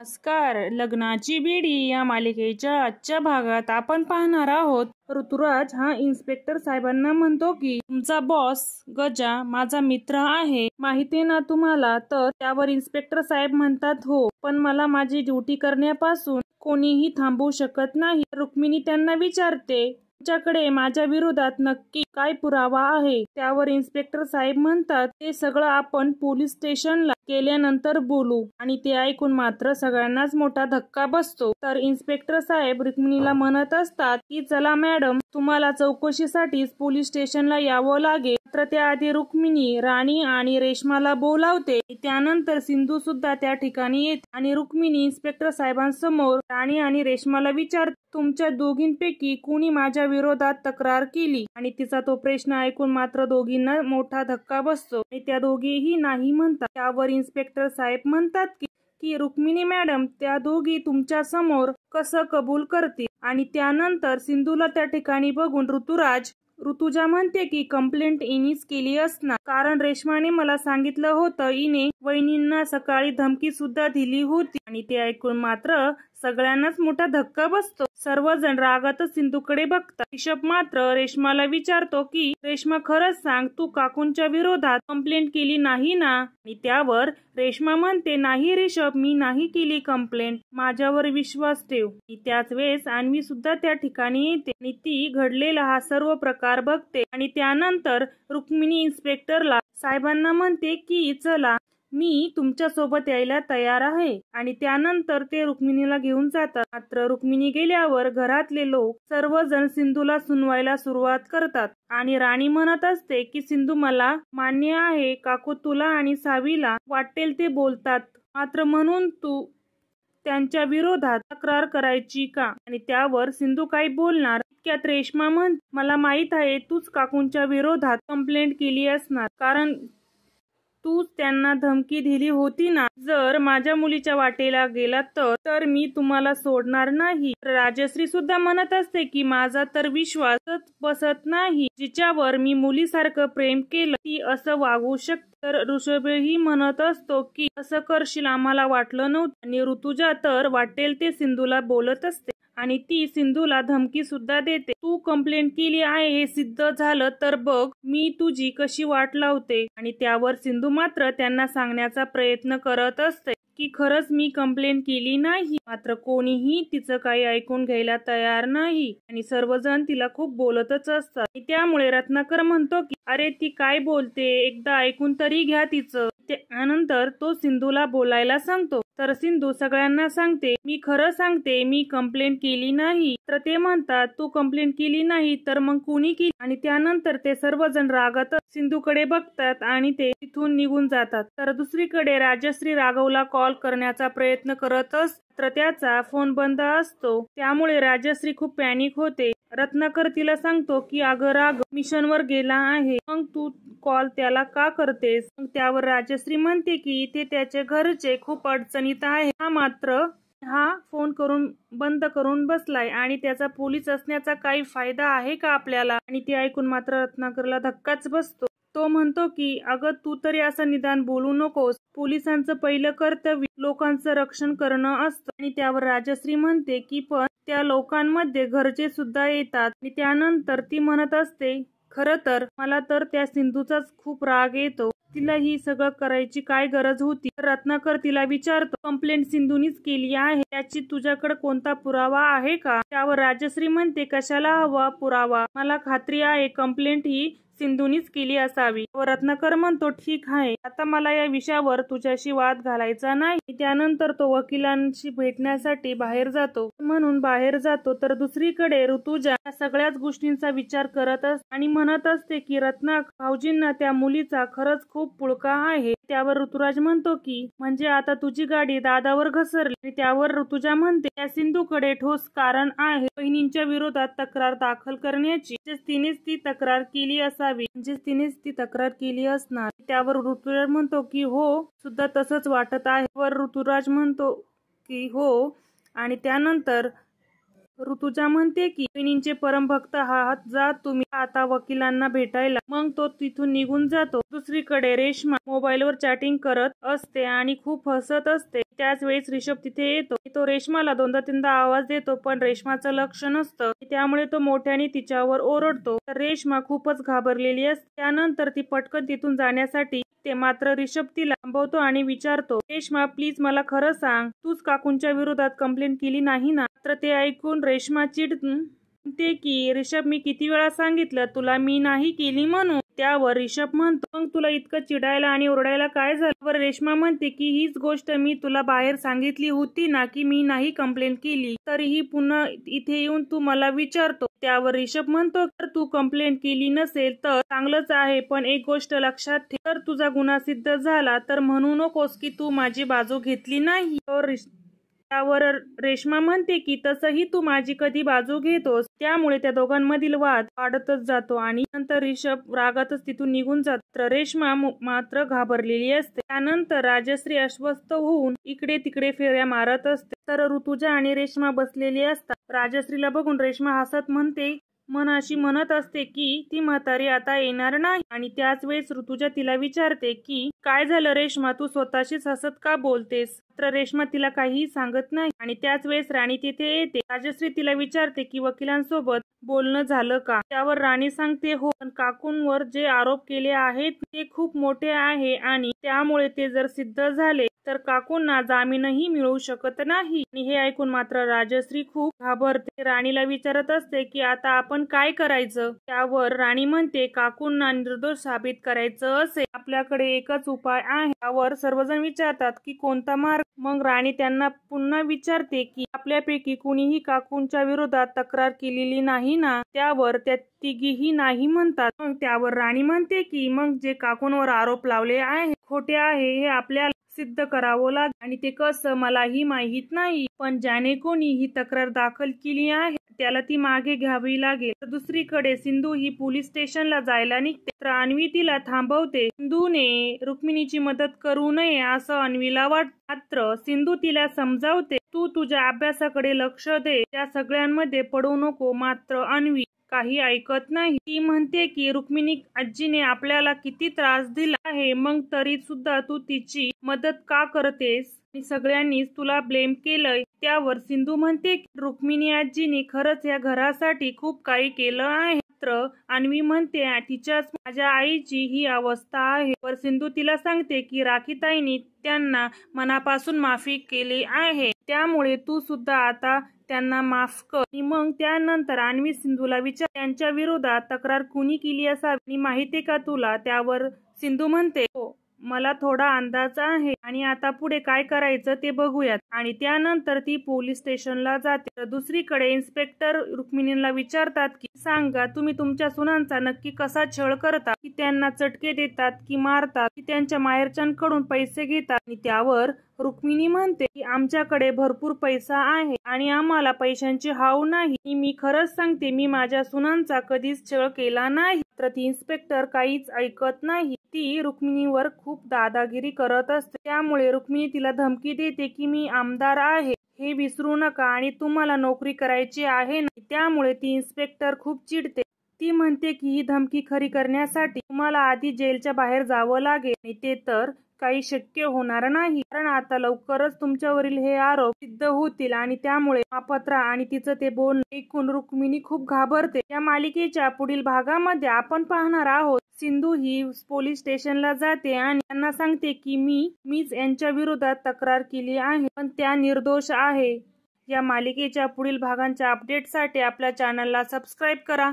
नमस्कार. लग्नाची बेडी या मालिकेच्या आजच्या भागात आपण पाहणार आहोत. ऋतुराज हा इन्स्पेक्टर साहेबांना म्हणतो की तुमचा बॉस गजा माझा मित्र आहे, माहिती ना तुम्हाला. तर त्यावर इन्स्पेक्टर साहेब म्हणतात, हो, पण मला माझी ड्युटी करण्यापासून कोणीही थांबवू शकत नाही. रुक्मिणी त्यांना विचारते, तुमच्याकडे माझ्या विरोधात नक्की काय पुरावा आहे? त्यावर इन्स्पेक्टर साहेब म्हणतात, ते सगळं आपण पोलीस स्टेशनला गेल्यानंतर बोलू. आणि ते ऐकून मात्र सगळ्यांनाच मोठा धक्का बसतो. तर इन्स्पेक्टर साहेब रुक्मिणीला म्हणत असतात की चला मॅडम, तुम्हाला चौकशीसाठीच पोलीस स्टेशनला यावं लागेल. मात्र त्याआधी रुक्मिणी राणी आणि रेश्माला बोलावते. त्यानंतर सिंधू सुद्धा त्या ठिकाणी येते आणि रुक्मिणी इन्स्पेक्टर साहेबांसमोर राणी आणि रेश्माला विचारते, तुमच्या दोघींपैकी कुणी माझ्या विरोधात तक्रार केली? आणि तिचा तो प्रश्न ऐकून मात्र दोघींना मोठा धक्का बसतो आणि त्या दोघीही नाही म्हणतात. त्यावर इन्स्पेक्टर साहेब म्हणतात की रुक्मिणी मॅडम, त्या दोघी तुमच्या समोर कसं कबूल करतील? आणि त्यानंतर सिंधूला त्या ठिकाणी बघून ऋतुजा म्हणते की कंप्लेंट इनीच केली असणार, कारण रेश्माने मला सांगितलं होतं इने वहिनींना सकाळी धमकी सुद्धा दिली होती. आणि ते ऐकून मात्र सगळ्यांनाच मोठा धक्का बसतो. सर्वजण रागातच सिंधूकडे बघतात. रिषभ मात्र रेश्माला विचारतो की रेश्मा, खरंच सांग, तू काकूंच्या विरोधात कंप्लेंट केली नाही ना? आणि त्यावर रेश्मा म्हणते, नाही रिषभ, मी नाही केली कंप्लेंट, माझ्यावर विश्वास ठेव. त्याच वेळेस अन्वी सुद्धा त्या ठिकाणी येते आणि ती घडलेला हा सर्व प्रकार बघते. आणि त्यानंतर रुक्मिणी इन्स्पेक्टरला साहेबांना म्हणते की चला, मी तुमच्या सोबत यायला तयार आहे. आणि त्यानंतर ते रुक्मिणीला घेऊन जातात. मात्र रुक्मिणी गेल्यावर घरातले लोक सर्वजण सिंधूला सुनवायला सुरुवात करतात. आणि राणी म्हणत असते की सिंधू, मला मान्य आहे काकू तुला आणि सावीला वाटेल ते बोलतात, मात्र म्हणून तू त्यांच्या विरोधात तक्रार करायची का? आणि त्यावर सिंधू काही बोलणार इतक्यात रेश्मा म्हणते, मला माहित आहे तूच काकूंच्या विरोधात कंप्लेंट केली असणार, कारण तूच त्यांना धमकी दिली होती ना. जर माझ्या मुलीच्या वाटेला गेला तर मी तुम्हाला सोडणार नाही. राजश्री सुद्धा म्हणत असते की माझा तर विश्वासच बसत नाही, जिच्यावर मी मुलीसारखं प्रेम केलं ती असं वागू शकते. तर ऋषभही म्हणत असतो की असं करशील आम्हाला वाटलं नव्हतं. आणि ऋतुजा तर वाटेल ते सिंधूला बोलत असते आणि ती सिंधूला धमकी सुद्धा देते, तू कंप्लेंट केली आहे हे सिद्ध झालं तर बघ मी तुझी कशी वाट लावते. आणि त्यावर सिंधू मात्र त्यांना सांगण्याचा प्रयत्न करत असते की खरंच मी कंप्लेंट केली नाही. मात्र कोणीही तिचं काही ऐकून घ्यायला तयार नाही आणि सर्वजण तिला खूप बोलतच असतात. त्यामुळे रत्नाकर म्हणतो की अरे ती काय बोलते, एकदा ऐकून तरी घ्या तिचं. त्यानंतर तो सिंधूला बोलायला सांगतो. तर सिंधू सगळ्यांना सांगते, मी खरं सांगते, मी कंप्लेंट केली नाही. तर ते म्हणतात, तू कंप्लेंट केली नाही तर मग कुणी केली? आणि त्यानंतर ते सर्वजण रागात सिंधूकडे बघतात आणि ते तिथून निघून जातात. तर दुसरीकडे राजश्री राघवला कॉल करण्याचा प्रयत्न करत असते, तर त्याचा फोन बंद असतो. त्यामुळे राजश्री खूप पॅनिक होते. रत्नाकर तिला सांगतो की अगं राघव मिशनवर गेला आहे, मग तू कॉल त्याला का करतेस? मग त्यावर राजश्री म्हणते की इथे त्याचे घरचे खूप अडचणीत आहे, हा फोन बंद करून बसलाय आणि त्याचा पोलीस असण्याचा काही फायदा आहे का आपल्याला? आणि ते ऐकून मात्र रत्नाकरला धक्काच बसतो. तो म्हणतो की अगं तू तरी असं निदान बोलू नकोस, पोलिसांचं पहिलं कर्तव्य लोकांचं रक्षण करणं असतं. आणि त्यावर राजश्री म्हणते की पण त्या लोकांमध्ये घरचे सुद्धा येतात. आणि त्यानंतर ती म्हणत असते, खरं तर मला तर त्या सिंधूचाच खूप राग येतो, तिला ही सगळं करायची काय गरज होती? रत्नाकर तिला विचारतो, कंप्लेंट सिंधूनीच केली आहे, त्याची तुझ्याकडे कोणता पुरावा आहे का? त्यावर राजश्री म्हणते, कशाला हवा पुरावा, मला खात्री आहे कंप्लेंट ही सिंधूनीच केली असावी. रत्नाकर म्हणतो, ठीक आहे, आता मला या विषयावर तुझ्याशी वाद घालायचा नाही. त्यानंतर तो वकिलांशी भेटण्यासाठी बाहेर जातो. तर दुसरीकडे ऋतुजा या सगळ्याच गोष्टींचा विचार करत असते आणि म्हणत असते की रत्नाकर भाऊजींना त्या मुलीचा खरंच खूप पुळका आहे. त्यावर ऋतुराज म्हणतो की म्हणजे आता तुझी गाडी दादावर घसरली. त्यावर ऋतुजा म्हणते, त्या सिंधूकडे ठोस कारण आहे बहिणींच्या विरोधात तक्रार दाखल करण्याची, तिनेच ती तक्रार केली असावी, तिनेच ती तक्रार केली असणार. त्यावर ऋतुराज म्हणतो की हो, सुद्धा तसंच वाटत आहे. वर ऋतुराज म्हणतो की हो. आणि त्यानंतर ऋतुजा म्हणते की बहिणींचे परमभक्त आहात, जा तुम्ही आता वकिलांना भेटायला. मग तो तिथून निघून जातो. दुसरीकडे रेश्मा मोबाईलवर चॅटिंग करत असते आणि खूप हसत असते. त्याच वेळेस ऋषभ तिथे येतो. तो रेश्माला दोनदा तीनदा आवाज देतो पण रेश्माचं लक्ष नसतं. त्यामुळे तो मोठ्याने तिच्यावर ओरडतो. तर रेश्मा खूपच घाबरलेली असते. त्यानंतर ती पटकन तिथून जाण्यासाठी ते मात्र ऋषभ तिला थांबवतो आणि विचारतो, रेश्मा प्लीज मला खरं सांग, तूच काकूंच्या विरोधात कंप्लेंट केली नाही ना? तर ते ऐकून रेश्मा चिडते की ऋषभ मी किती वेळा सांगितलं तुला मी नाही केली म्हणून. त्यावर ऋषभ म्हणतो मग तुला इतकं चिडायला आणि ओरडायला काय झालं? वर रेश्मा म्हणते की हीच गोष्ट मी तुला बाहेर सांगितली होती ना की मी नाही कंप्लेंट केली, तरीही पुन्हा इथे येऊन तू मला विचारतो. त्यावर ऋषभ म्हणतो तर तू कंप्लेंट केली नसेल तर चांगलंच आहे, पण एक गोष्ट लक्षात ठेव, जर तुझा गुन्हा सिद्ध झाला तर म्हणू नकोस की तू माझी बाजू घेतली नाही. त्यावर रेश्मा म्हणते की तसंही तू माझी कधी बाजू घेतोस. त्यामुळे त्या दोघांमधील वाद वाढतच जातो आणि नंतर ऋषभ रागातच तिथून निघून जातो. तर रेश्मा मात्र घाबरलेली असते. त्यानंतर राजश्री अस्वस्थ होऊन इकडे तिकडे फेऱ्या मारत असते. तर ऋतुजा आणि रेश्मा बसलेली असतात. राजश्रीला बघून रेश्मा हसत मनाशी म्हणत असते की ती म्हातारी आता येणार नाही. आणि त्याच वेळेस ऋतुजा तिला विचारते की काय झालं रेश्मा, तू स्वतःशीच हसत का बोलतेस? तर रेश्मा तिला काहीही सांगत नाही. आणि त्याच वेळेस राणी तिथे येते. राजश्री तिला विचारते की वकिलांसोबत बोलणं झालं का? त्यावर राणी सांगते हो, पण काकूंवर जे आरोप केले आहेत ते खूप मोठे आहे आणि त्यामुळे ते जर सिद्ध झाले तर काकूंना जामीनही मिळू शकत नाही. आणि हे ऐकून मात्र राजश्री खूप घाबरते. राणीला विचारत असते की आता आपण काय करायचं? त्यावर राणी म्हणते काकूंना निर्दोष साबित करायचं असेल आपल्याकडे एकच उपाय आहे. त्यावर सर्वजण विचारतात की कोणता मार्ग? मग राणी त्यांना पुन्हा विचारते की आपल्यापैकी कुणीही काकूंच्या विरोधात तक्रार केलेली नाही ना? त्यावर त्या तिघीही नाही म्हणतात. मग त्यावर राणी म्हणते की मग जे काकूंवर आरोप लावले आहे खोटे आहे हे आपल्याला सिद्ध करावं लागेल आणि ते कसं मलाही माहित नाही, पण ज्याने कोणी ही तक्रार दाखल केली आहे त्याला ती मागे घ्यावी लागेल. तर दुसरीकडे सिंधू ही पोलीस स्टेशनला जायला निघते. तर अन्वी तिला थांबवते. सिंधूने रुक्मिणीची मदत करू नये असं अन्वीला वाटतं. मात्र सिंधू तिला समजावते तू तुझ्या अभ्यासाकडे लक्ष दे, त्या सगळ्यांमध्ये पडू नको. मात्र अन्वी काही ऐकत नाही. ती म्हणते की रुक्मिणी आजीने आपल्याला किती त्रास दिला आहे, मग तरी सुद्धा तू तिची मदत का करतेस? सगळ्यांनीच तुला ब्लेम केलंय. त्यावर सिंधू म्हणते की रुक्मिणी आजीने खरंच या घरासाठी खूप काही केलं आहे. मात्र अन्वी म्हणते तिच्याच माझ्या आईची ही अवस्था आहे. वर सिंधू तिला सांगते की राखीताईंनी त्यांना मनापासून माफी केली आहे, त्यामुळे तू सुद्धा आता त्यांना माफ कर. मग त्यानंतर अन्वी सिंधूला विचार त्यांच्या विरोधात तक्रार कुणी केली असावी माहितीये का तुला? त्यावर सिंधू म्हणते हो, मला थोडा अंदाज आहे आणि आता पुढे काय करायचं ते बघूयात. आणि त्यानंतर ती पोलीस स्टेशनला जाते. तर दुसरीकडे इन्स्पेक्टर रुक्मिणीला विचारतात की सांगा तुम्ही तुमच्या सुनांचा नक्की कसा छळ करता? की त्यांना चटके देतात की मारतात की त्यांच्या माहेरच्यांकडून पैसे घेतात? आणि त्यावर रुक्मिणी म्हणते की आमच्याकडे भरपूर पैसा आहे आणि आम्हाला पैशांची हाव नाही. मी खरंच सांगते मी माझ्या सुनांचा कधीच छळ केला नाही. तर ती इन्स्पेक्टर काहीच ऐकत नाही. ती रुक्मिणीवर खूप दादागिरी करत असते. त्यामुळे रुक्मिणी तिला धमकी देते की मी आमदार आहे हे विसरू नका आणि तुम्हाला नोकरी करायची आहे ना? त्यामुळे ती इन्स्पेक्टर खूप चिडते. ती म्हणते की ही धमकी खरी करण्यासाठी तुम्हाला आधी जेलच्या बाहेर जावं लागेल आणि ते तर काही शक्य होणार नाही, कारण आता लवकरच तुमच्यावरील हे आरोप सिद्ध होतील. आणि त्यामुळे महापात्रा आणि तिचं ते बोलणं ऐकून रुक्मिणी खूप घाबरते. या मालिकेच्या पुढील भागामध्ये आपण पाहणार आहोत सिंधू ही पोलीस स्टेशनला जाते आणि त्यांना सांगते की मीच यांच्या विरोधात तक्रार केली आहे, पण त्या निर्दोष आहे. या मालिकेच्या पुढील भागांच्या अपडेटसाठी आपल्या चॅनलला सबस्क्राईब करा.